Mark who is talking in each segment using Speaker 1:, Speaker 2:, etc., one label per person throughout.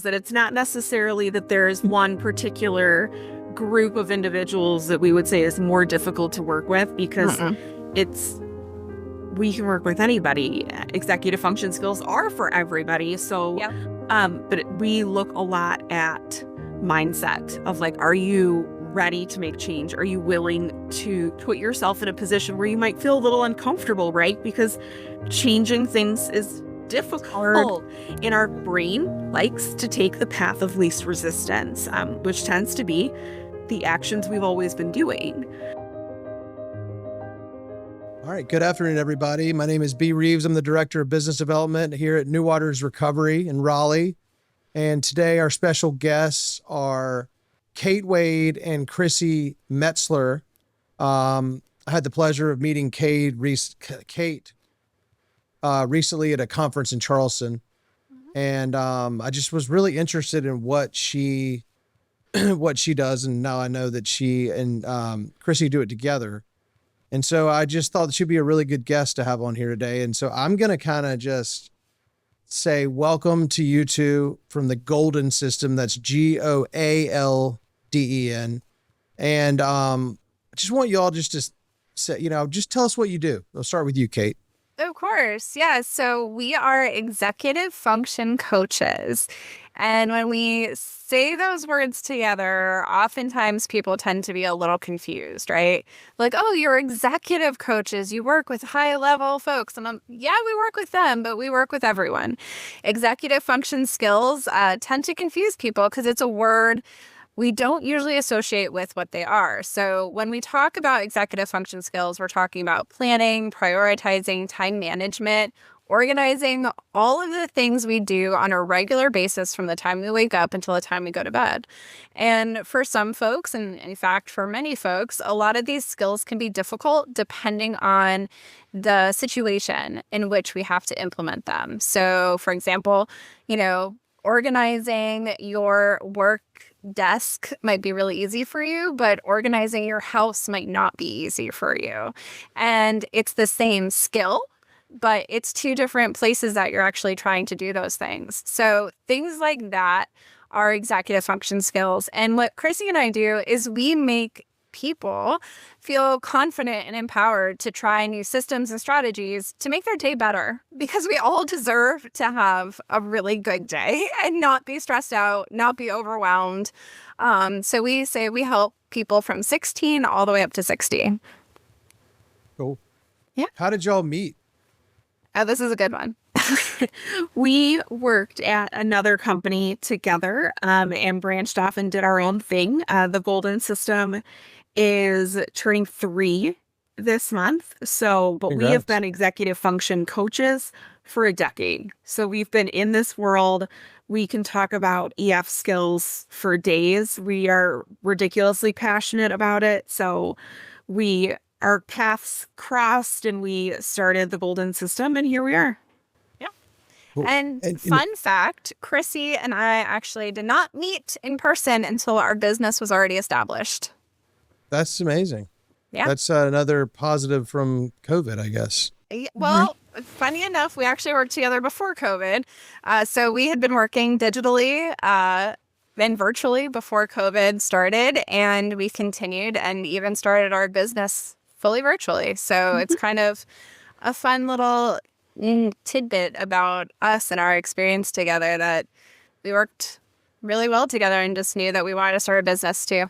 Speaker 1: that it's not necessarily that there's one particular group of individuals that we would say is more difficult to work with, because we can work with anybody. Executive function skills are for everybody. So, but we look a lot at mindset of like, are you ready to make change? Are you willing to put yourself in a position where you might feel a little uncomfortable, right? Because changing things is difficult, and our brain likes to take the path of least resistance, which tends to be the actions we've always been doing.
Speaker 2: All right. Good afternoon, everybody. My name is B. Reeves. I'm the Director of Business Development here at New Waters Recovery in Raleigh. And today our special guests are Kate Wade and Krissy Metzler. I had the pleasure of meeting Kate recently at a conference in Charleston. And I just was really interested in what she does. And now I know that she and Krissy do it together. And so I just thought that she'd be a really good guest to have on here today. And so I'm going to kind of just say welcome to you two from the GOALDEN System. That's GOALDEN. And I just want you all just to say, just tell us what you do. I'll start with you, Kate.
Speaker 3: Of course. Yeah. So we are executive function coaches. And when we say those words together, oftentimes people tend to be a little confused, right? Like, oh, you're executive coaches. You work with high level folks. And yeah, we work with them, but we work with everyone. Executive function skills tend to confuse people because it's a word we don't usually associate with what they are. So when we talk about executive function skills, we're talking about planning, prioritizing, time management, organizing, all of the things we do on a regular basis from the time we wake up until the time we go to bed. And for some folks, and in fact, for many folks, a lot of these skills can be difficult depending on the situation in which we have to implement them. So for example, organizing your work desk might be really easy for you, but organizing your house might not be easy for you. And it's the same skill, but it's two different places that you're actually trying to do those things. So things like that are executive function skills. And what Krissy and I do is we make people feel confident and empowered to try new systems and strategies to make their day better, because we all deserve to have a really good day and not be stressed out, not be overwhelmed. So we say we help people from 16 all the way up to 60.
Speaker 2: Cool.
Speaker 3: Yeah.
Speaker 2: How did y'all meet?
Speaker 3: Oh, this is a good one.
Speaker 1: We worked at another company together and branched off and did our own thing. The GOALDEN System is turning 3 this month. But
Speaker 2: Congrats.
Speaker 1: We have been executive function coaches for a decade. So we've been in this world. We can talk about EF skills for days. We are ridiculously passionate about it. So our paths crossed and we started the GOALDEN System, and here we are.
Speaker 3: Cool. And fun fact, Krissy and I actually did not meet in person until our business was already established.
Speaker 2: That's amazing.
Speaker 3: Yeah.
Speaker 2: That's another positive from COVID, I guess.
Speaker 3: Well, funny enough, we actually worked together before COVID. So we had been working digitally and virtually before COVID started, and we continued and even started our business fully virtually. So it's kind of a fun little tidbit about us and our experience together, that we worked really well together and just knew that we wanted to start a business too.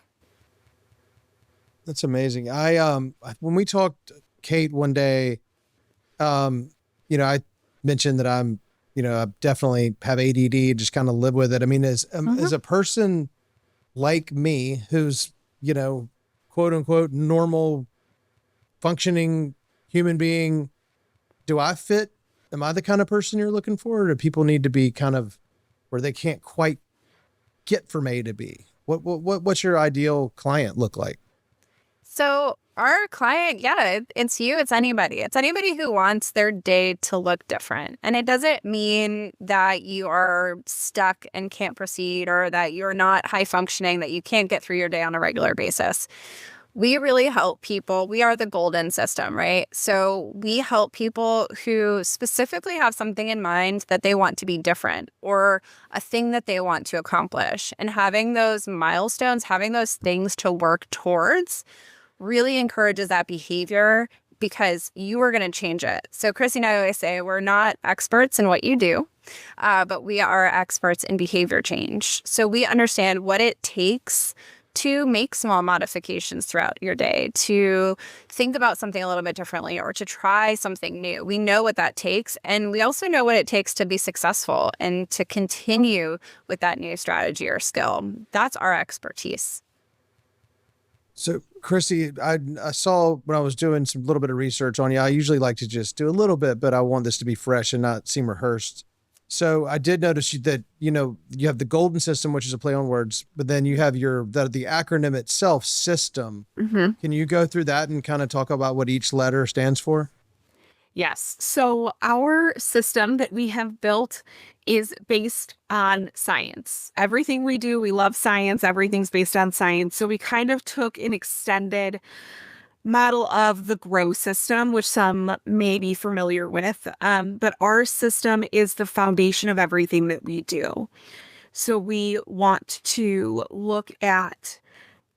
Speaker 2: That's amazing. When we talked, Kate, one day, I mentioned that I definitely have ADD, just kind of live with it. I mean, as a person like me, who's, quote unquote, normal functioning human being, am I the kind of person you're looking for? Or do people need to be kind of where they can't quite get from A to B? What's your ideal client look like?
Speaker 3: So our client, it's you, it's anybody. It's anybody who wants their day to look different. And it doesn't mean that you are stuck and can't proceed, or that you're not high functioning, that you can't get through your day on a regular basis. We really help people. We are the golden system, right? So we help people who specifically have something in mind that they want to be different, or a thing that they want to accomplish. And having those milestones, having those things to work towards really encourages that behavior, because you are going to change it. So Krissy and I always say we're not experts in what you do, but we are experts in behavior change. So we understand what it takes to make small modifications throughout your day, to think about something a little bit differently, or to try something new. We know what that takes. And we also know what it takes to be successful and to continue with that new strategy or skill. That's our expertise.
Speaker 2: So Krissy, I saw when I was doing some little bit of research on you, I usually like to just do a little bit, but I want this to be fresh and not seem rehearsed. So I did notice that, you know, you have the golden system, which is a play on words, but then you have the acronym itself, system.
Speaker 1: Mm-hmm.
Speaker 2: Can you go through that and kind of talk about what each letter stands for?
Speaker 1: Yes. So our system that we have built is based on science. Everything we do, we love science. Everything's based on science. So we kind of took an extended model of the GROW system, which some may be familiar with. But our system is the foundation of everything that we do. So we want to look at,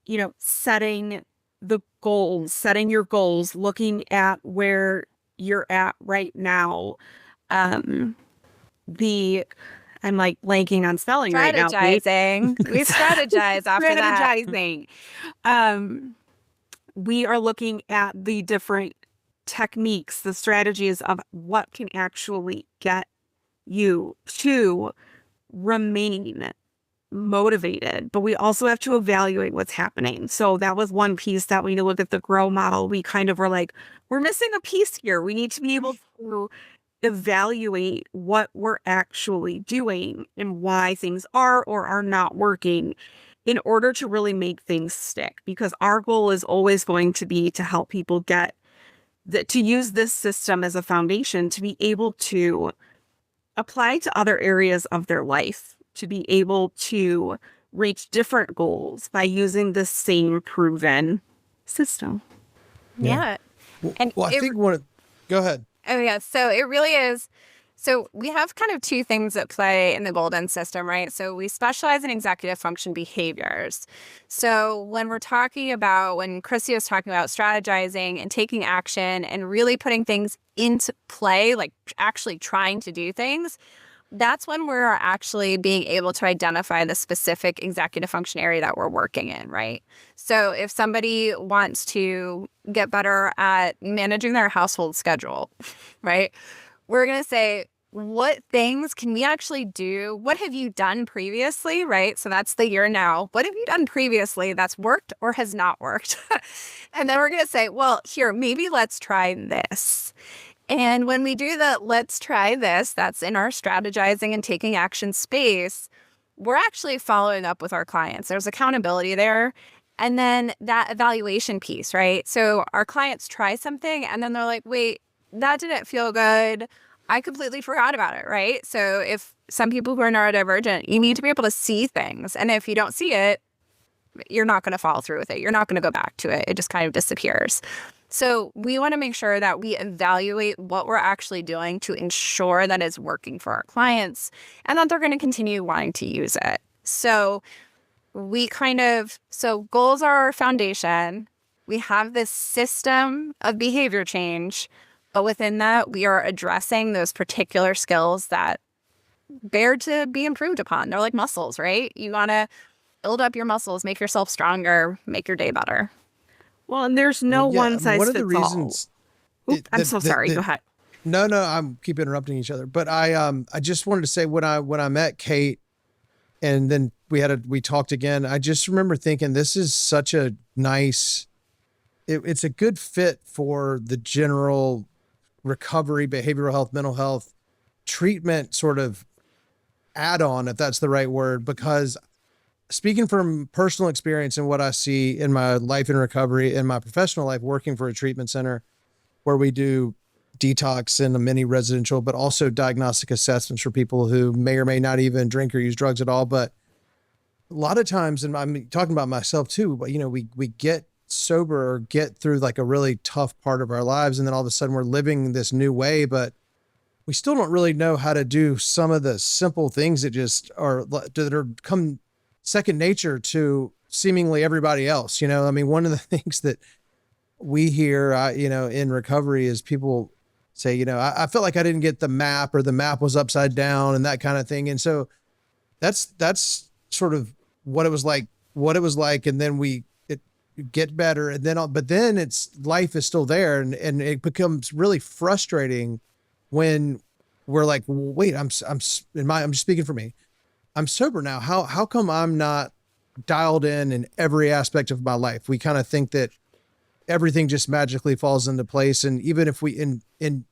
Speaker 1: you know, setting your goals, looking at where you're at right now. I'm like blanking on spelling right now.
Speaker 3: Strategizing. We strategize after that.
Speaker 1: Strategizing. We are looking at the different techniques, the strategies of what can actually get you to remain motivated, but we also have to evaluate what's happening. So that was one piece that we looked at the GROW model. We kind of were like, we're missing a piece here. We need to be able to evaluate what we're actually doing and why things are or are not working in order to really make things stick. Because our goal is always going to be to help people to use this system as a foundation to be able to apply to other areas of their life, to be able to reach different goals by using the same proven system.
Speaker 3: Yeah.
Speaker 2: Well, I think go ahead.
Speaker 3: Oh, yeah. So it really is. So we have kind of two things at play in the golden system, right? So we specialize in executive function behaviors. So when Krissy was talking about strategizing and taking action and really putting things into play, like actually trying to do things, that's when we're actually being able to identify the specific executive function area that we're working in, right? So if somebody wants to get better at managing their household schedule, right? We're going to say, what things can we actually do? What have you done previously, right? So that's the year now. What have you done previously that's worked or has not worked? And then we're going to say, well, here, maybe let's try this. And when we do the let's try this, that's in our strategizing and taking action space, we're actually following up with our clients. There's accountability there. And then that evaluation piece, right? So our clients try something and then they're like, wait, that didn't feel good. I completely forgot about it, right? So if some people who are neurodivergent, you need to be able to see things. And if you don't see it, you're not going to follow through with it. You're not going to go back to it. It just kind of disappears. So we want to make sure that we evaluate what we're actually doing to ensure that it's working for our clients and that they're going to continue wanting to use it. So goals are our foundation. We have this system of behavior change, but within that, we are addressing those particular skills that bear to be improved upon. They're like muscles, right? You want to build up your muscles, make yourself stronger, make your day better.
Speaker 1: Well, and there's no one size
Speaker 2: one of
Speaker 1: fits
Speaker 2: the reasons.
Speaker 1: all. I'm so sorry. Go ahead.
Speaker 2: No, I'm keep interrupting each other. But I just wanted to say when I met Kate, and then we talked again. I just remember thinking this is such a nice. It's a good fit for the general recovery, behavioral health, mental health treatment sort of add-on, if that's the right word, because speaking from personal experience and what I see in my life in recovery, in my professional life, working for a treatment center where we do detox and a mini residential, but also diagnostic assessments for people who may or may not even drink or use drugs at all. But a lot of times, and I'm talking about myself too, but we get sober or get through like a really tough part of our lives. And then all of a sudden we're living this new way, but we still don't really know how to do some of the simple things that just are, that are come second nature to seemingly everybody else. You know, I mean, one of the things that we hear, you know, in recovery is people say, you know, I felt like I didn't get the map, or the map was upside down, and that kind of thing. And so that's sort of what it was like, and then it get better. And then, but then life is still there. And it becomes really frustrating when we're like, well, wait, I'm just speaking for me. I'm sober now. How come I'm not dialed in every aspect of my life? We kind of think that everything just magically falls into place. And even if we, in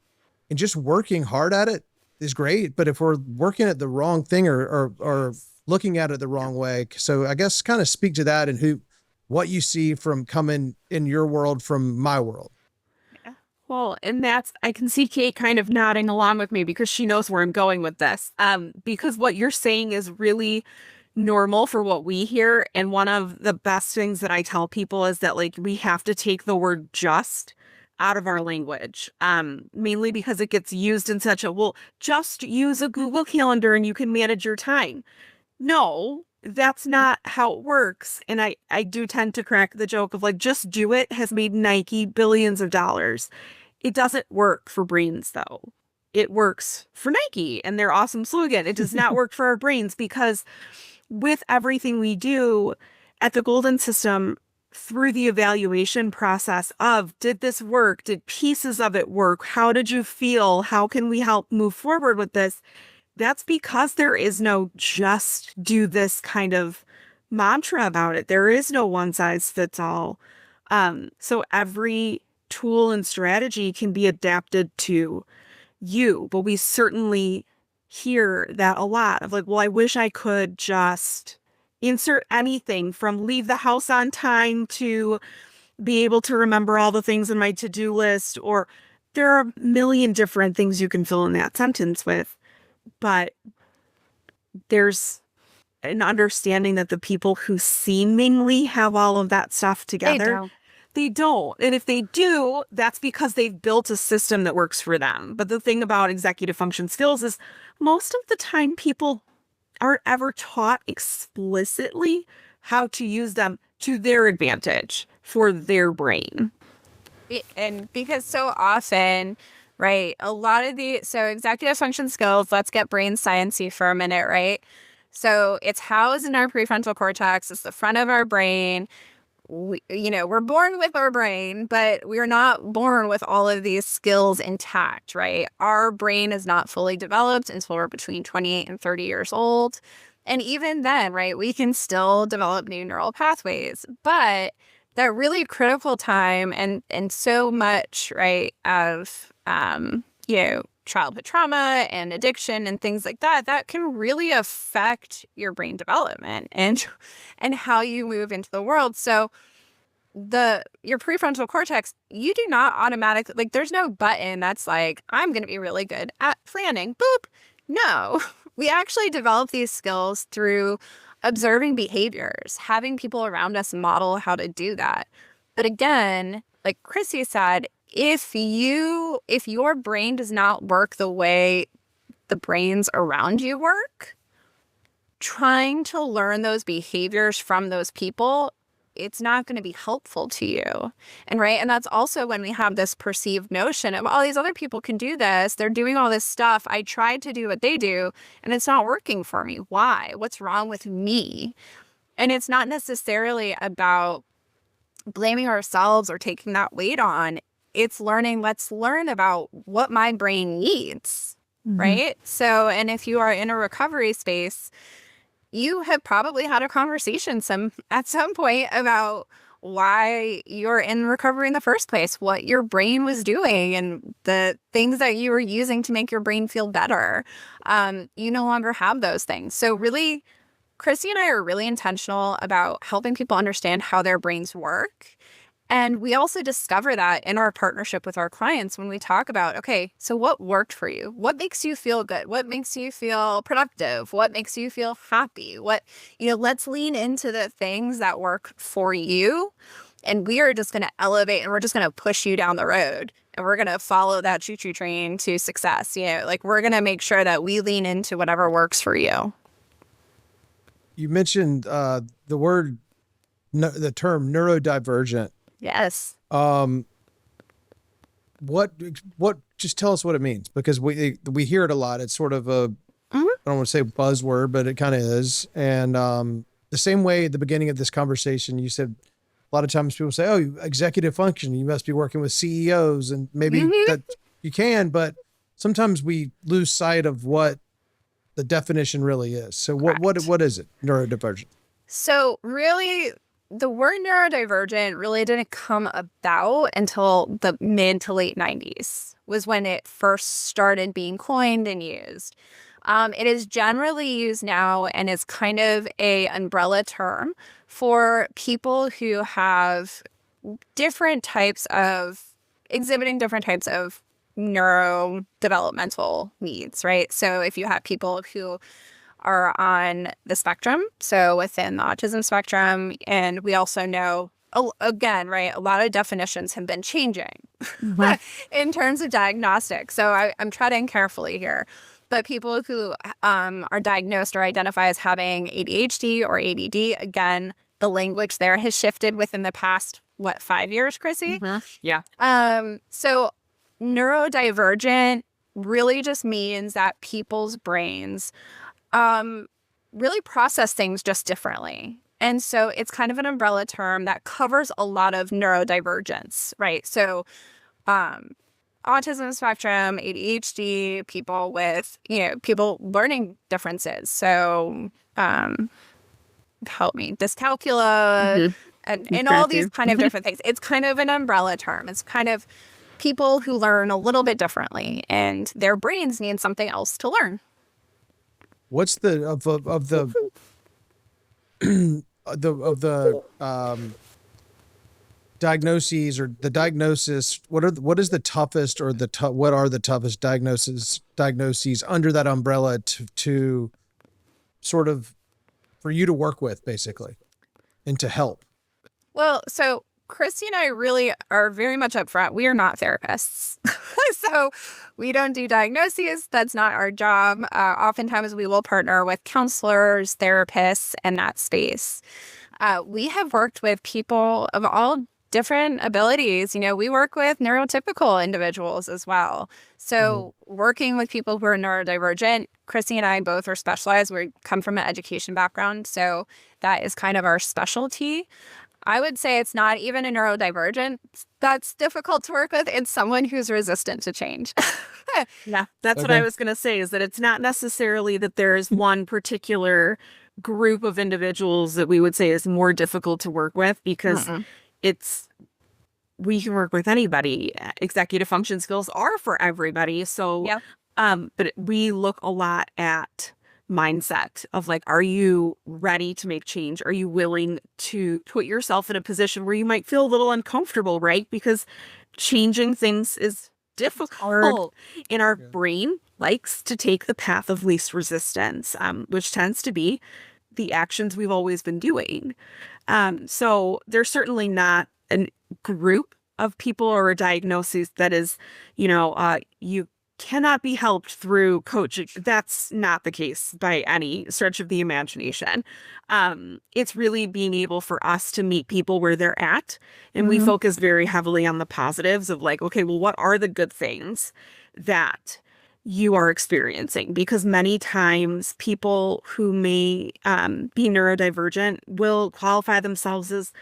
Speaker 2: just working hard at it is great, but if we're working at the wrong thing or looking at it the wrong way. So I guess kind of speak to that and what you see from coming in your world from my world.
Speaker 1: Well, and I can see Kate kind of nodding along with me because she knows where I'm going with this. Because what you're saying is really normal for what we hear. And one of the best things that I tell people is that, like, we have to take the word just out of our language, mainly because it gets used in such a, well, just use a Google Calendar and you can manage your time. No, that's not how it works. And I do tend to crack the joke of like, just do it has made Nike billions of dollars. It doesn't work for brains though. It works for Nike and their awesome slogan. It does not work for our brains, because with everything we do at the Golden System, through the evaluation process of, did this work? Did pieces of it work? How did you feel? How can we help move forward with this? That's because there is no just do this kind of mantra about it. There is no one size fits all. So every tool and strategy can be adapted to you, but we certainly hear that a lot of like, well, I wish I could just insert anything from leave the house on time to be able to remember all the things in my to-do list, or there are a million different things you can fill in that sentence with. But there's an understanding that the people who seemingly have all of that stuff together, they don't. And if they do, that's because they've built a system that works for them. But the thing about executive function skills is most of the time people aren't ever taught explicitly how to use them to their advantage for their brain.
Speaker 3: And because so often, right, a lot of so executive function skills, let's get brain sciencey for a minute, right? So it's housed in our prefrontal cortex. It's the front of our brain. We're born with our brain, but we're not born with all of these skills intact, right? Our brain is not fully developed until we're between 28 and 30 years old. And even then, right, we can still develop new neural pathways. But that really critical time and so much, right, of, childhood trauma and addiction and things like that, that can really affect your brain development and how you move into the world. So your prefrontal cortex, you do not automatically, like, there's no button that's like, I'm going to be really good at planning. Boop. No, we actually develop these skills through observing behaviors, having people around us model how to do that. But again, like Krissy said, if your brain does not work the way the brains around you work, trying to learn those behaviors from those people, it's not going to be helpful to you. And that's also when we have this perceived notion of, all these other people can do this. They're doing all this stuff. I tried to do what they do and it's not working for me. Why? What's wrong with me? And it's not necessarily about blaming ourselves or taking that weight on. It's let's learn about what my brain needs, right? So, and if you are in a recovery space, you have probably had a conversation at some point about why you're in recovery in the first place, what your brain was doing and the things that you were using to make your brain feel better. You no longer have those things. So really, Krissy and I are really intentional about helping people understand how their brains work. And we also discover that in our partnership with our clients when we talk about, okay, so what worked for you? What makes you feel good? What makes you feel productive? What makes you feel happy? Let's lean into the things that work for you And we are just going to elevate and we're just going to push you down the road. And we're going to follow that choo-choo train to success. Like we're going to make sure that we lean into whatever works for you.
Speaker 2: You mentioned the term neurodivergent.
Speaker 3: Yes.
Speaker 2: What, just tell us what it means, because we hear it a lot. It's sort of I don't want to say buzzword, but it kind of is. And the same way at the beginning of this conversation, you said a lot of times people say, oh, executive function, you must be working with CEOs, and maybe that you can, but sometimes we lose sight of what the definition really is. So what is it, neurodivergent?
Speaker 3: So really, the word neurodivergent really didn't come about until the mid to late 90s was when it first started being coined and used. It is generally used now and is kind of a umbrella term for people who have exhibiting different types of neurodevelopmental needs, right? So if you have people who are on the spectrum, so within the autism spectrum, and we also know, again, right, a lot of definitions have been changing in terms of diagnostics. So I'm treading carefully here. But people who are diagnosed or identify as having ADHD or ADD, again, the language there has shifted within the past, 5 years, Krissy?
Speaker 1: Yeah.
Speaker 3: So neurodivergent really just means that people's brains really process things just differently. And so it's kind of an umbrella term that covers a lot of neurodivergence, right? So autism spectrum, ADHD, people with, people learning differences. So help me, dyscalculia, and all these kind of different things. It's kind of an umbrella term. It's kind of people who learn a little bit differently and their brains need something else to learn.
Speaker 2: What's the diagnoses or the diagnosis? What is the toughest, or what are the toughest diagnoses under that umbrella to sort of for you to work with, basically, and to help?
Speaker 3: Well, so Krissy and I really are very much upfront. We are not therapists. So we don't do diagnoses. That's not our job. Oftentimes we will partner with counselors, therapists in that space. We have worked with people of all different abilities. We work with neurotypical individuals as well. So working with people who are neurodivergent, Krissy and I both are specialized. We come from an education background. So that is kind of our specialty. I would say it's not even a neurodivergent that's difficult to work with. It's someone who's resistant to change.
Speaker 1: Yeah, that's what I was going to say, is that it's not necessarily that there's one particular group of individuals that we would say is more difficult to work with, because we can work with anybody. Executive function skills are for everybody. So, but we look a lot at mindset of like, are you ready to make change? Are you willing to put yourself in a position where you might feel a little uncomfortable, right? Because changing things is difficult, and our brain likes to take the path of least resistance, which tends to be the actions we've always been doing. So there's certainly not a group of people or a diagnosis that is, you cannot be helped through coaching. That's not the case by any stretch of the imagination. It's really being able for us to meet people where they're at. And we focus very heavily on the positives of like, okay, well, what are the good things that you are experiencing? Because many times people who may be neurodivergent will qualify themselves as,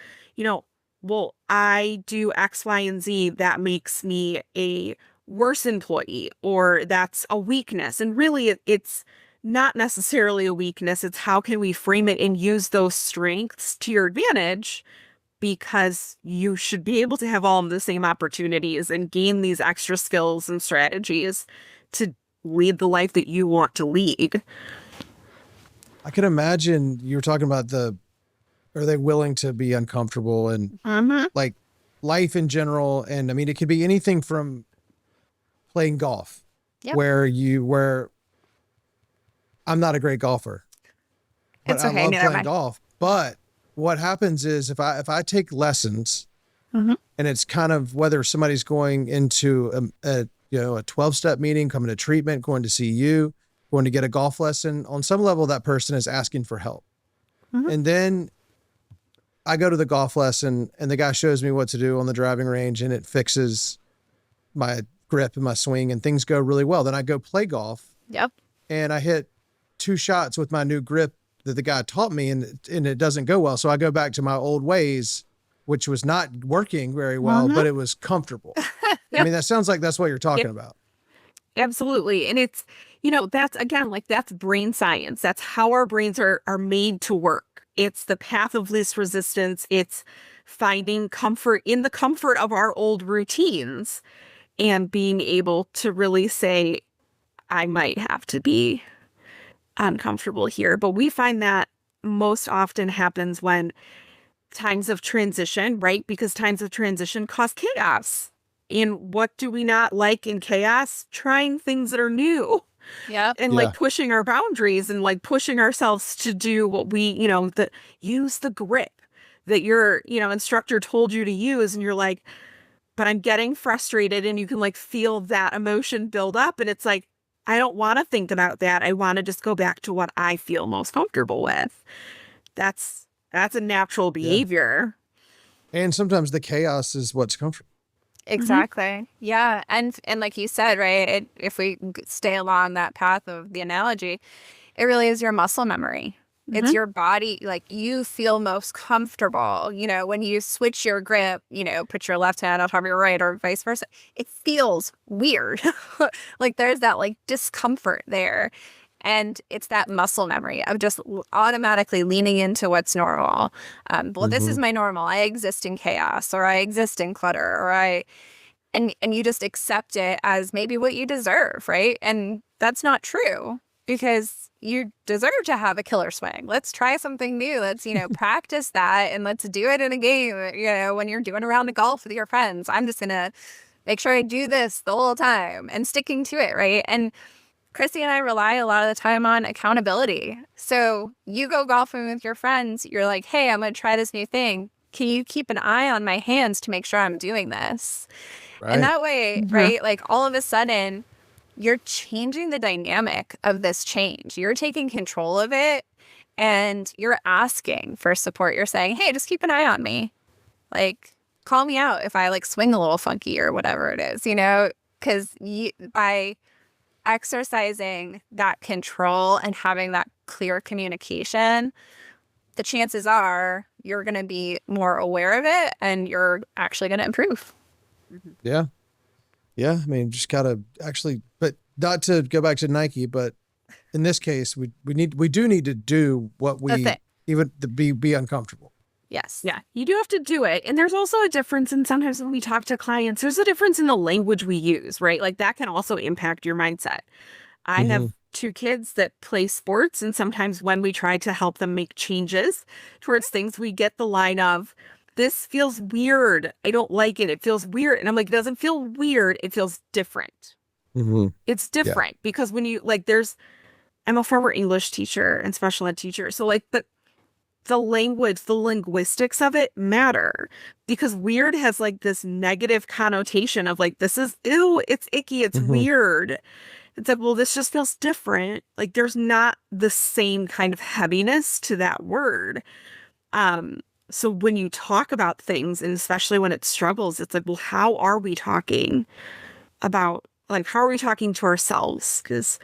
Speaker 1: well, I do X, Y, and Z. That makes me a worse employee, or that's a weakness. And really, it's not necessarily a weakness. It's how can we frame it and use those strengths to your advantage, because you should be able to have all of the same opportunities and gain these extra skills and strategies to lead the life that you want to lead.
Speaker 2: I can imagine you were talking about are they willing to be uncomfortable and like life in general. And I mean, it could be anything from playing golf, where I'm not a great golfer, but
Speaker 3: it's
Speaker 2: I
Speaker 3: okay,
Speaker 2: love playing golf. But what happens is if I take lessons
Speaker 1: Mhm.
Speaker 2: And it's kind of whether somebody's going into a 12-step meeting, coming to treatment, going to see you, going to get a golf lesson. On some level, that person is asking for help.
Speaker 1: Mhm.
Speaker 2: And then I go to the golf lesson and the guy shows me what to do on the driving range, and it fixes my grip and my swing, and things go really well. Then I go play golf.
Speaker 3: Yep.
Speaker 2: And I hit 2 shots with my new grip that the guy taught me, and it doesn't go well. So I go back to my old ways, which was not working very well, but it was comfortable. I mean, that sounds like that's what you're talking about.
Speaker 1: Absolutely. And it's, that's again, like that's brain science. That's how our brains are made to work. It's the path of least resistance. It's finding comfort in the comfort of our old routines and being able to really say, I might have to be uncomfortable here. But we find that most often happens when times of transition, right? Because times of transition cause chaos. And what do we not like in chaos? Trying things that are new.
Speaker 3: Yep.
Speaker 1: And like pushing our boundaries and like pushing ourselves to do what we, use the grip that your, instructor told you to use. And you're like, but I'm getting frustrated, and you can like feel that emotion build up. And it's like, I don't want to think about that. I want to just go back to what I feel most comfortable with. That's a natural behavior.
Speaker 2: Yeah. And sometimes the chaos is what's comfortable.
Speaker 3: Exactly. Yeah. And like you said, right, if we stay along that path of the analogy, it really is your muscle memory. It's your body, like you feel most comfortable, when you switch your grip, put your left hand on top of your right or vice versa. It feels weird. Like there's that like discomfort there. And it's that muscle memory of just automatically leaning into what's normal. Well, this is my normal. I exist in chaos, or I exist in clutter, or and you just accept it as maybe what you deserve, right? And that's not true, because you deserve to have a killer swing. Let's try something new. Let's, practice that, and let's do it in a game, when you're doing a round of golf with your friends. I'm just going to make sure I do this the whole time and sticking to it, right? And Krissy and I rely a lot of the time on accountability. So you go golfing with your friends, you're like, hey, I'm going to try this new thing. Can you keep an eye on my hands to make sure I'm doing this? Right. And that way, right, like all of a sudden, you're changing the dynamic of this change. You're taking control of it, and you're asking for support. You're saying, hey, just keep an eye on me. Like, call me out if I like swing a little funky or whatever it is, because by exercising that control and having that clear communication, the chances are you're going to be more aware of it, and you're actually going to improve.
Speaker 2: Yeah. Yeah. I mean, just gotta actually, but not to go back to Nike, but in this case, we do need to do what we even to be uncomfortable.
Speaker 3: Yes.
Speaker 1: Yeah, you do have to do it. And there's also a difference. And sometimes when we talk to clients, there's a difference in the language we use, right? Like that can also impact your mindset. I have 2 kids that play sports. And sometimes when we try to help them make changes towards things, we get the line of, this feels weird. I don't like it. It feels weird. And I'm like, it doesn't feel weird. It feels different. It's different because when you I'm a former English teacher and special ed teacher. So like, the language, the linguistics of it matter, because weird has like this negative connotation of like, this is, ew, it's icky, it's weird. It's like, well, this just feels different. Like there's not the same kind of heaviness to that word. So when you talk about things, and especially when it struggles, it's like, well, how are we talking about, like, how are we talking to ourselves? Because,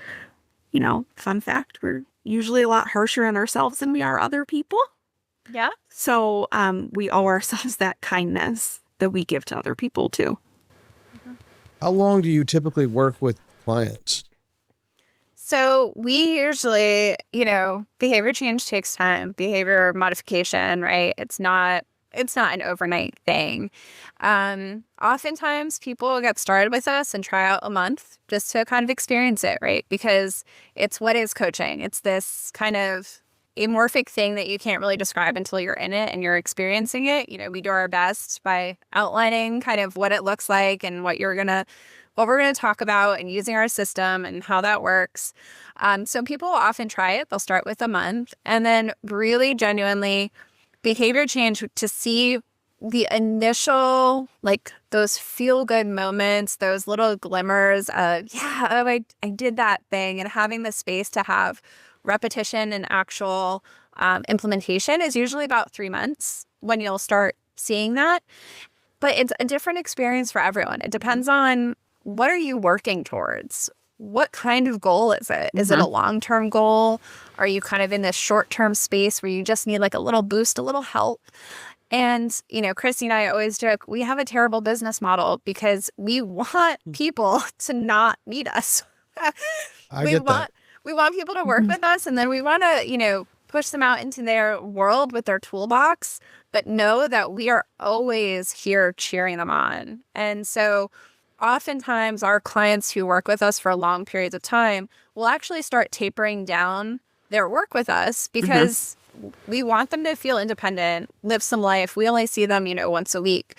Speaker 1: fun fact, we're usually a lot harsher on ourselves than we are other people.
Speaker 3: Yeah.
Speaker 1: So we owe ourselves that kindness that we give to other people too.
Speaker 2: How long do you typically work with clients?
Speaker 3: So we usually, behavior change takes time, behavior modification, right? It's not an overnight thing. Oftentimes people get started with us and try out a month just to kind of experience it, right? Because it's what is coaching. It's this kind of amorphic thing that you can't really describe until you're in it and you're experiencing it. We do our best by outlining kind of what it looks like and what we're going to talk about, and using our system and how that works. So people often try it. They'll start with a month, and then really genuinely behavior change to see the initial, like those feel good moments, those little glimmers of, yeah, oh, I did that thing, and having the space to have repetition and actual implementation is usually about 3 months when you'll start seeing that. But it's a different experience for everyone. It depends on what are you working towards? What kind of goal is it? Is it a long-term goal? Are you kind of in this short-term space where you just need like a little boost, a little help? And, you know, Krissy and I always joke, we have a terrible business model because we want people to not need us. We want people to work with us, and then we want to, you know, push them out into their world with their toolbox, but know that we are always here cheering them on. And so oftentimes our clients who work with us for long periods of time will actually start tapering down their work with us because we want them to feel independent, live some life. We only see them, you know, once a week.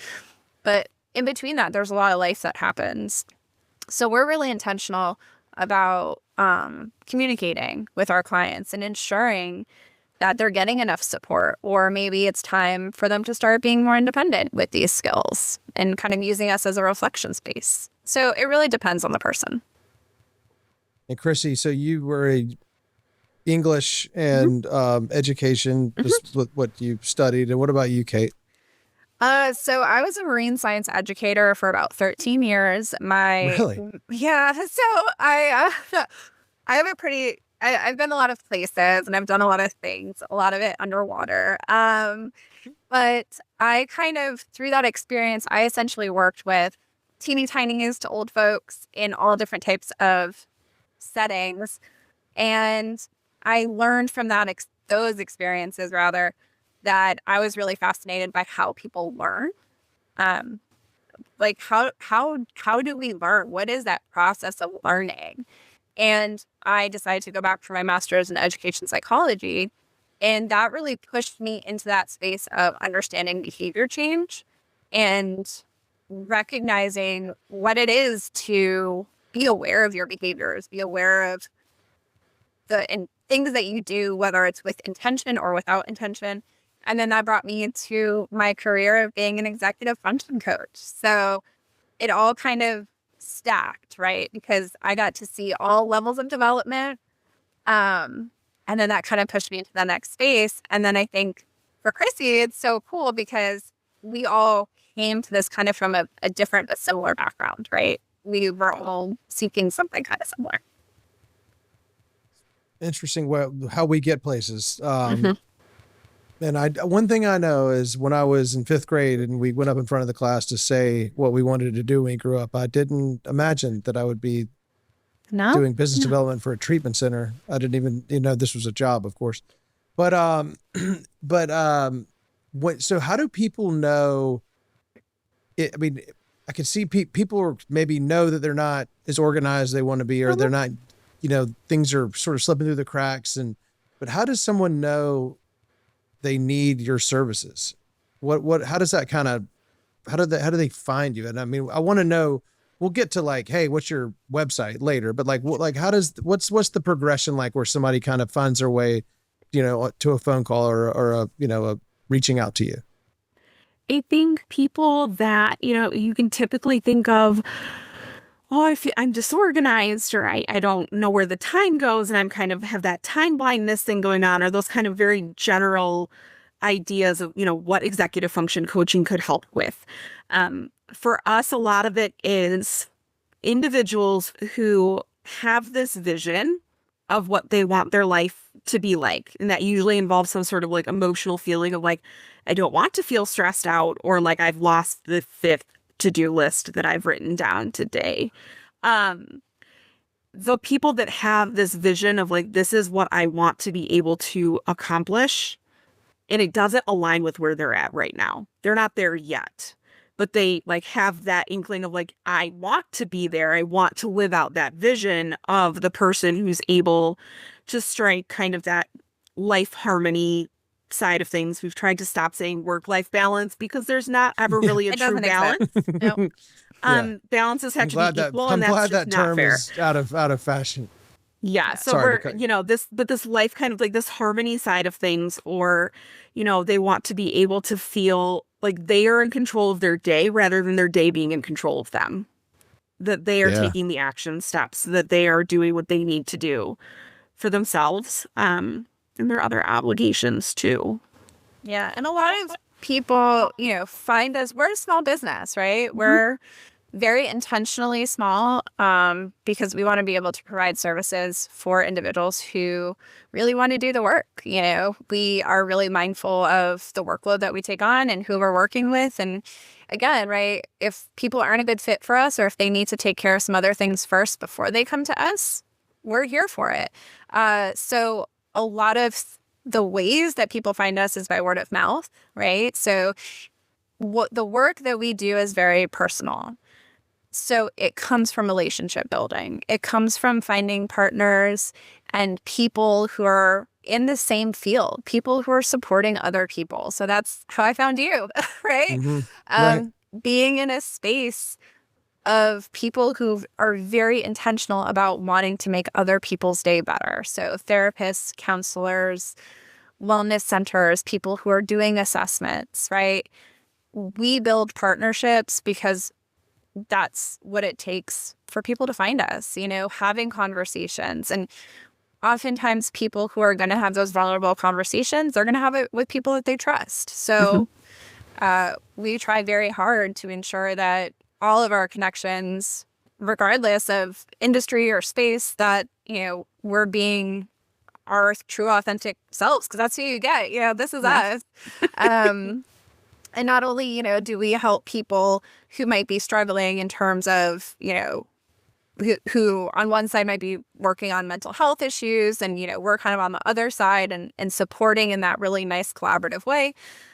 Speaker 3: But in between that, there's a lot of life that happens. So we're really intentional about communicating with our clients and ensuring that they're getting enough support, or maybe it's time for them to start being more independent with these skills and kind of using us as a reflection space. So it really depends on the person.
Speaker 2: And Krissy, so you were a English and education, just what you studied. And what about you, Kate?
Speaker 3: So I was a marine science educator for about 13 years.
Speaker 2: Really?
Speaker 3: Yeah. So I have a pretty, I've been a lot of places and I've done a lot of things, a lot of it underwater. But I kind of, through that experience, I essentially worked with teeny tinies to old folks in all different types of settings. And I learned from those experiences rather, that I was really fascinated by how people learn. Like how do we learn? What is that process of learning? And I decided to go back for my master's in education psychology. And that really pushed me into that space of understanding behavior change and recognizing what it is to be aware of your behaviors, be aware of the things that you do, whether it's with intention or without intention. And then that brought me into my career of being an executive function coach. So it all kind of stacked, right? Because I got to see all levels of development. And then that kind of pushed me into the next space. And then I think for Krissy, it's so cool because we all came to this kind of from a different but similar background, right? We were all seeking something kind of similar.
Speaker 2: Interesting how we get places. And one thing I know is when I was in 5th grade and we went up in front of the class to say what we wanted to do when we grew up, I didn't imagine that I would be doing business development for a treatment center. I didn't even, this was a job, of course. But so how do people know it? I mean, I can see people maybe know that they're not as organized as they want to be, or they're not, things are sort of slipping through the cracks. But how does someone know they need your services? How does that kind of, how do they find you? And I mean, I want to know, we'll get to like, hey, what's your website later, but what's the progression like where somebody kind of finds their way, to a phone call or a reaching out to you?
Speaker 1: I think people that, you can typically think of, I'm disorganized, or I don't know where the time goes, and I'm kind of have that time blindness thing going on, or those kind of very general ideas of, what executive function coaching could help with. For us, a lot of it is individuals who have this vision of what they want their life to be like. And that usually involves some sort of like emotional feeling of like, I don't want to feel stressed out, or like I've lost the 5th to-do list that I've written down today. The people that have this vision of like, this is what I want to be able to accomplish, and it doesn't align with where they're at right now. They're not there yet, but they like have that inkling of like, I want to be there. I want to live out that vision of the person who's able to strike kind of that life harmony side of things. We've tried to stop saying work-life balance because there's not ever really a true balance. Nope. Balances have to be equal, and that's just not fair.
Speaker 2: Is out of fashion.
Speaker 1: Yeah. So this life kind of like this harmony side of things, or, they want to be able to feel like they are in control of their day rather than their day being in control of them. That they are taking the action steps, that they are doing what they need to do for themselves, and their other obligations too.
Speaker 3: Yeah. And a lot of people, find us, we're a small business, right? We're very intentionally small because we want to be able to provide services for individuals who really want to do the work. We are really mindful of the workload that we take on and who we're working with. And again, right, if people aren't a good fit for us, or if they need to take care of some other things first before they come to us, we're here for it. So a lot of the ways that people find us is by word of mouth, right? So what the work that we do is very personal. So it comes from relationship building. It comes from finding partners and people who are in the same field, people who are supporting other people. So that's how I found you, right?
Speaker 2: Right.
Speaker 3: Being in a space of people who are very intentional about wanting to make other people's day better. So therapists, counselors, wellness centers, people who are doing assessments, right? We build partnerships because that's what it takes for people to find us, having conversations. And oftentimes people who are going to have those vulnerable conversations, they're going to have it with people that they trust. So we try very hard to ensure that all of our connections, regardless of industry or space, that, we're being our true authentic selves, because that's who you get. This is us. And not only, do we help people who might be struggling in terms of, who on one side might be working on mental health issues, and, we're kind of on the other side and supporting in that really nice collaborative way.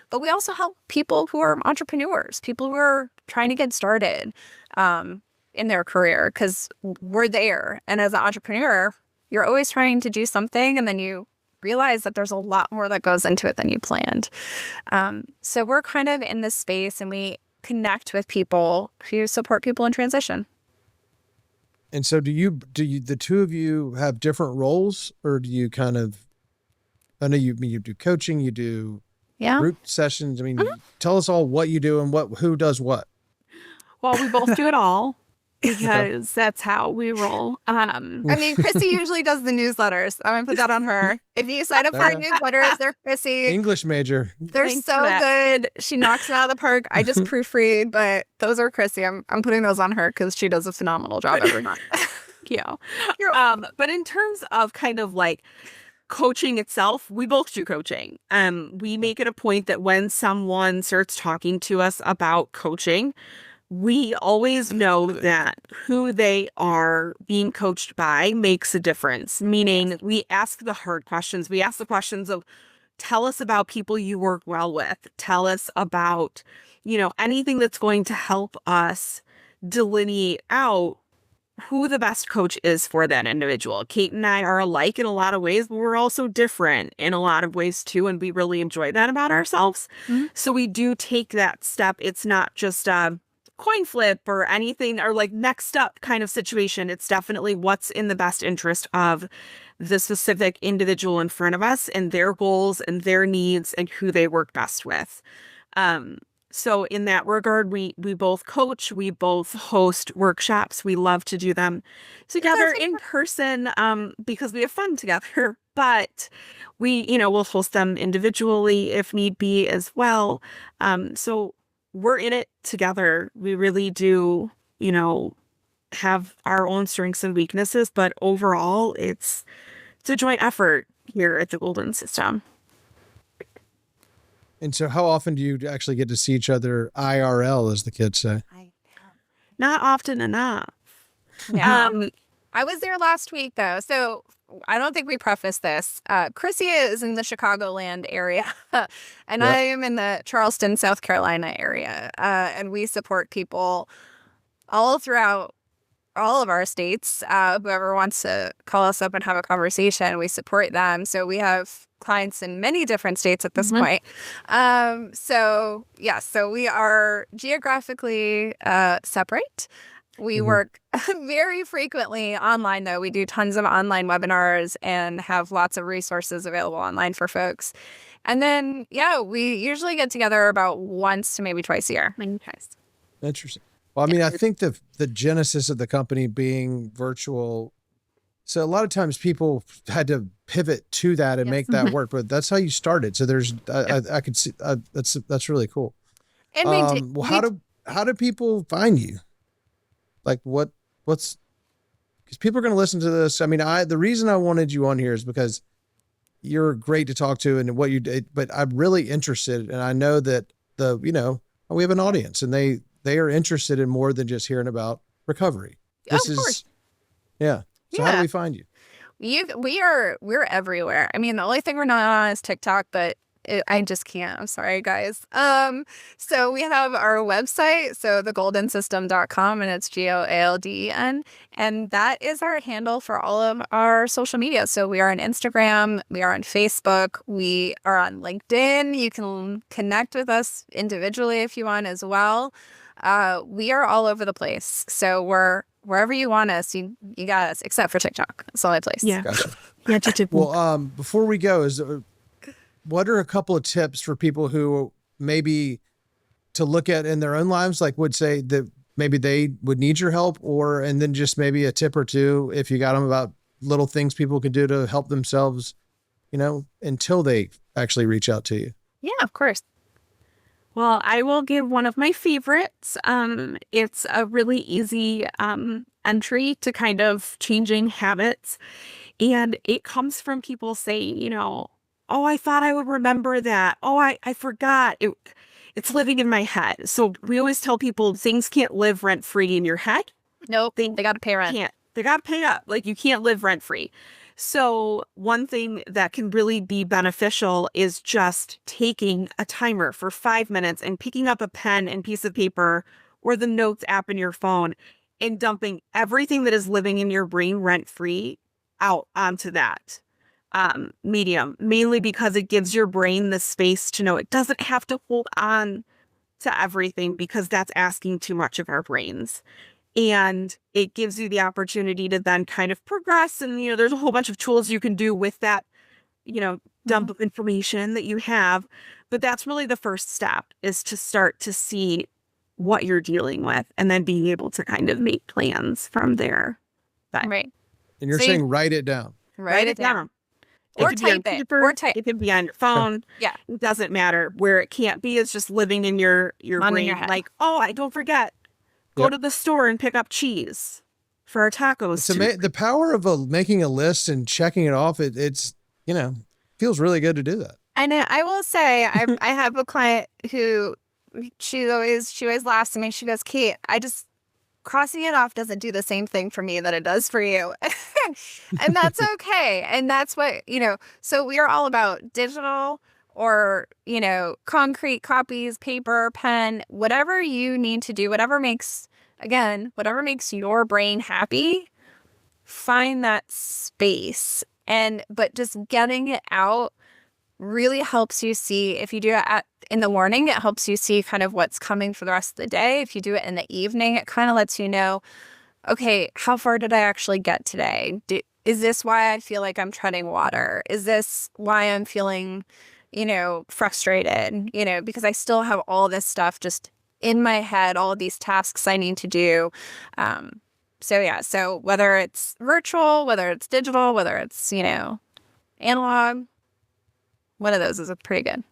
Speaker 3: But we also help people who are entrepreneurs, people who are trying to get started in their career, because we're there. And as an entrepreneur, you're always trying to do something, and then you realize that there's a lot more that goes into it than you planned. So we're kind of in this space, and we connect with people who support people in transition.
Speaker 2: And so do you, the two of you have different roles, or do you kind of, I know you do coaching, you do group sessions. I mean, tell us all what you do and who does what.
Speaker 1: Well, we both do it all. Because that's how we roll.
Speaker 3: Krissy usually does the newsletters. I'm going to put that on her. If you sign up for our newsletters, they're Krissy.
Speaker 2: English major.
Speaker 3: They're so good. She knocks it out of the park. I just proofread, but those are Krissy. I'm putting those on her because she does a phenomenal job every month.
Speaker 1: Yeah. But in terms of kind of like coaching itself, we both do coaching. We make it a point that when someone starts talking to us about coaching, we always know that who they are being coached by makes a difference, meaning we ask the hard questions. We ask the questions of, tell us about people you work well with. Tell us about, anything that's going to help us delineate out who the best coach is for that individual. Kate and I are alike in a lot of ways, but we're also different in a lot of ways too. And we really enjoy that about ourselves. So we do take that step. It's not just coin flip or anything, or like next up kind of situation. It's definitely what's in the best interest of the specific individual in front of us and their goals and their needs and who they work best with. So in that regard, we both coach, we both host workshops. We love to do them together in person because we have fun together, but we'll host them individually if need be as well. So we're in it together. We really do, have our own strengths and weaknesses, but overall it's a joint effort here at the Golden System.
Speaker 2: And so how often do you actually get to see each other IRL, as the kids say?
Speaker 1: Not often enough.
Speaker 3: Yeah. I was there last week though. So I don't think we prefaced this. Krissy is in the Chicagoland area, and I am in the Charleston, South Carolina area. And we support people all throughout all of our states. Whoever wants to call us up and have a conversation, we support them. So we have clients in many different states at this point. So we are geographically separate. We work very frequently online, though. We do tons of online webinars and have lots of resources available online for folks. And then, yeah, we usually get together about once to maybe twice a year.
Speaker 2: Interesting. Well, I mean, I think the genesis of the company being virtual. So a lot of times people had to pivot to that and make that work, but that's how you started. So there's, I could see that's really cool.
Speaker 3: And
Speaker 2: Well, how do people find you? Like what's, because people are going to listen to this. I mean, the reason I wanted you on here is because you're great to talk to and what you did, but I'm really interested. And I know that we have an audience and they are interested in more than just hearing about recovery. This is, yeah. So how do we find you?
Speaker 3: We're everywhere. I mean, the only thing we're not on is TikTok, but I just can't. I'm sorry, guys. So we have our website, so thegoldensystem.com, and it's GOALDEN, and that is our handle for all of our social media. So we are on Instagram, we are on Facebook, we are on LinkedIn. You can connect with us individually if you want as well. We are all over the place. So we're wherever you want us, you got us, except for TikTok. That's the only place.
Speaker 1: Yeah.
Speaker 2: Gotcha.
Speaker 1: Yeah.
Speaker 2: Well, before we go, what are a couple of tips for people who maybe to look at in their own lives, like would say that maybe they would need your help, and then just maybe a tip or two, if you got them, about little things people can do to help themselves, until they actually reach out to you?
Speaker 3: Yeah, of course.
Speaker 1: Well, I will give one of my favorites. It's a really easy entry to kind of changing habits. And it comes from people saying, oh, I thought I would remember that. Oh, I forgot. It's living in my head. So we always tell people things can't live rent free in your head.
Speaker 3: Nope, they got to pay rent.
Speaker 1: They got to pay up. Like, you can't live rent free. So one thing that can really be beneficial is just taking a timer for 5 minutes and picking up a pen and piece of paper or the notes app in your phone and dumping everything that is living in your brain rent free out onto that medium, mainly because it gives your brain the space to know it doesn't have to hold on to everything, because that's asking too much of our brains. And it gives you the opportunity to then kind of progress. And, there's a whole bunch of tools you can do with that, dump of information that you have. But that's really the first step, is to start to see what you're dealing with and then being able to kind of make plans from there.
Speaker 3: Right.
Speaker 2: And you're saying write it down.
Speaker 3: Write it down.
Speaker 1: Or
Speaker 3: type it. Or type.
Speaker 1: It can be on your phone.
Speaker 3: Yeah.
Speaker 1: It doesn't matter. Where it can't be is just living in your brain.
Speaker 3: Your head.
Speaker 1: Like, oh, I don't forget. Go to the store and pick up cheese for our tacos.
Speaker 2: The power of making a list and checking it off. It's feels really good to do that.
Speaker 3: I know. I will say, I have a client who she always laughs at me. She goes, Kate, crossing it off doesn't do the same thing for me that it does for you. And that's okay. And that's what, so we are all about digital or, concrete copies, paper, pen, whatever you need to do, whatever makes your brain happy, find that space. But just getting it out really helps you see, if you do it in the morning, it helps you see kind of what's coming for the rest of the day. If you do it in the evening, it kind of lets you know, okay, how far did I actually get today? Is this why I feel like I'm treading water? Is this why I'm feeling, frustrated? Because I still have all this stuff just in my head, all of these tasks I need to do. So whether it's virtual, whether it's digital, whether it's, analog, one of those is pretty good.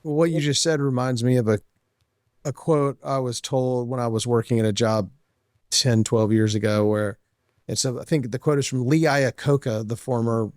Speaker 2: Well, what you just said reminds me of a quote I was told when I was working at a job 10, 12 years ago, where I think the quote is from Lee Iacocca, the former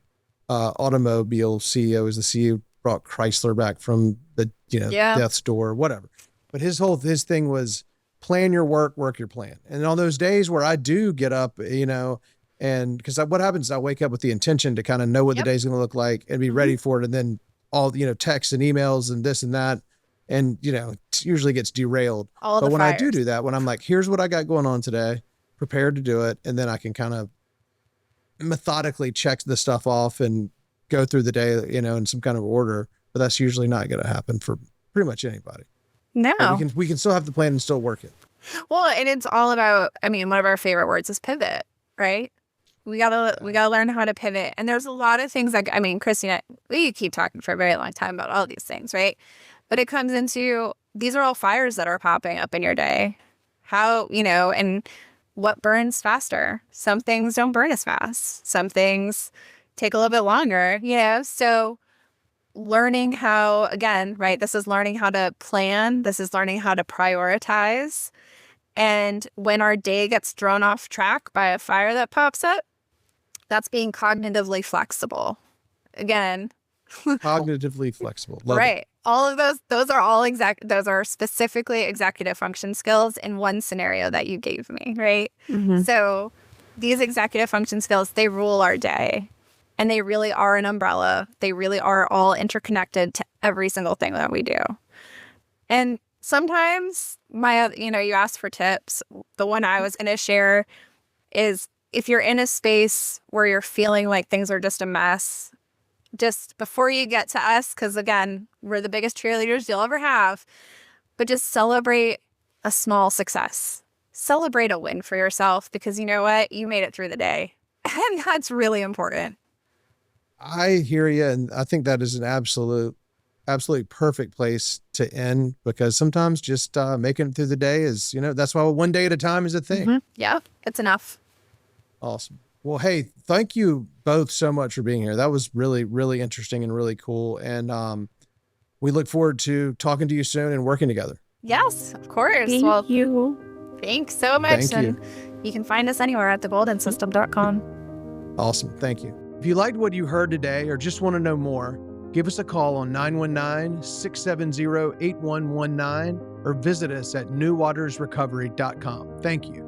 Speaker 2: automobile CEO, is the CEO who brought Chrysler back from the death's door, whatever. But his thing was plan your work your plan. And on those days where I do get up, and because what happens is I wake up with the intention to kind of know what the day's going to look like and be ready for it. And then all, texts and emails and this and that. And, it usually gets derailed. But when I do that, when I'm like, here's what I got going on today, prepared to do it. And then I can kind of methodically check the stuff off and go through the day, in some kind of order. But that's usually not going to happen for pretty much anybody.
Speaker 3: No.
Speaker 2: But we can still have the plan and still work it.
Speaker 3: Well, and it's all about, one of our favorite words is pivot, right? we gotta learn how to pivot. And there's a lot of things like, I mean, Krissy and I, we keep talking for a very long time about all these things, right? But it comes into, these are all fires that are popping up in your day. How, and what burns faster? Some things don't burn as fast. Some things take a little bit longer, so learning how, again, right, this is learning how to plan. This is learning how to prioritize. And when our day gets thrown off track by a fire that pops up, that's being cognitively flexible. Again.
Speaker 2: Cognitively flexible. Love
Speaker 3: right.
Speaker 2: it.
Speaker 3: All of those are specifically executive function skills in one scenario that you gave me, right?
Speaker 1: Mm-hmm.
Speaker 3: So these executive function skills, they rule our day. And they really are an umbrella. They really are all interconnected to every single thing that we do. And sometimes you ask for tips. The one I was going to share is, if you're in a space where you're feeling like things are just a mess, just before you get to us, because again, we're the biggest cheerleaders you'll ever have, but just celebrate a small success. Celebrate a win for yourself, because you know what? You made it through the day. And that's really important.
Speaker 2: I hear you. And I think that is an absolutely perfect place to end, because sometimes just making it through the day is, that's why one day at a time is a thing.
Speaker 3: Mm-hmm. Yeah, it's enough.
Speaker 2: Awesome. Well, hey, thank you both so much for being here. That was really, really interesting and really cool. And we look forward to talking to you soon and working together.
Speaker 3: Yes, of course.
Speaker 1: Thank you.
Speaker 3: Thanks so much.
Speaker 2: Thank you.
Speaker 3: You can find us anywhere at thegoldensystem.com.
Speaker 2: Awesome. Thank you. If you liked what you heard today or just want to know more, give us a call on 919-670-8119 or visit us at newwatersrecovery.com. Thank you.